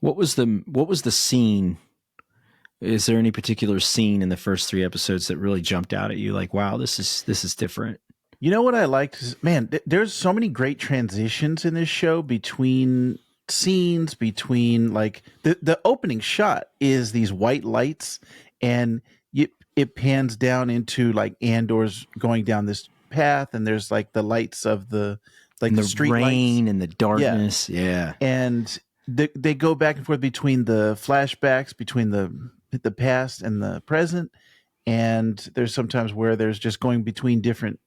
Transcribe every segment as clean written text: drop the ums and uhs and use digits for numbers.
What was the scene? Is there any particular scene in the first 3 episodes that really jumped out at you? Like, wow, this is different. You know what I liked is, man, there's so many great transitions in this show between scenes, between like the opening shot is these white lights, and it pans down into like Andor's going down this path, and there's like the lights of the And the street rain lights. and the darkness. Yeah. And they go back and forth between the flashbacks, between the past and the present, and there's sometimes where there's just going between different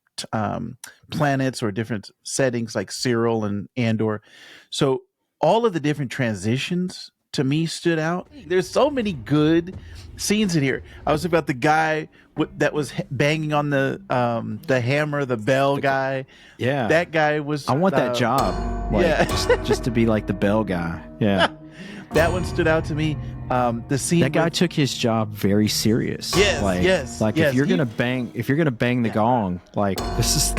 planets or different settings like Syril and Andor. So all of the different transitions to me stood out. There's so many good scenes in here. I was about the guy that was banging on the hammer, the bell guy. Yeah. That guy was. I want that job. Like, yeah. just to be like the bell guy. Yeah. That one stood out to me. The scene that guy took his job very serious. Yes. If you're gonna bang the gong, like this is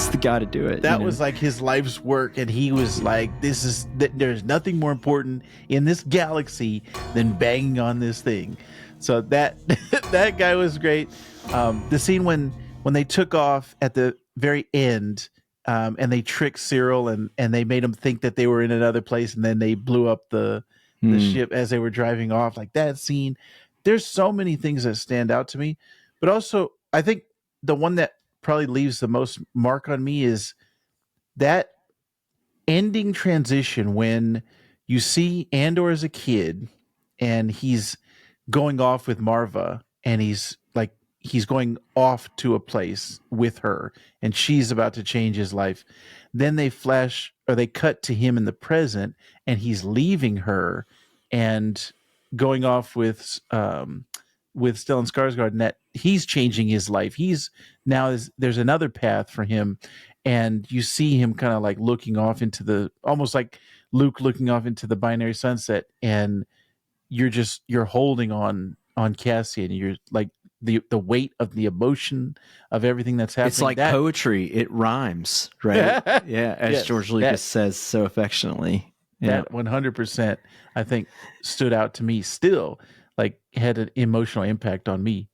the guy to do it. That was like his life's work, and he was like, there's nothing more important in this galaxy than banging on this thing. So that that guy was great. The scene when they took off at the very end, and they tricked Syril and they made him think that they were in another place, and then they blew up the ship as they were driving off. Like that scene, there's so many things that stand out to me. But also, I think the one that probably leaves the most mark on me is that ending transition when you see Andor as a kid and he's going off with Marva, and he's going off to a place with her, and she's about to change his life. Then they cut to him in the present, and he's leaving her and going off with Stellan Skarsgård, and that he's changing his life. There's another path for him, and you see him kind of like looking off into almost like Luke looking off into the binary sunset, and you're holding on Cassian. You're like the weight of the emotion of everything that's happening. It's like poetry. It rhymes, right? Yeah, as yes, George Lucas says so affectionately. Yeah. That 100%, I think, stood out to me. Still, like, had an emotional impact on me.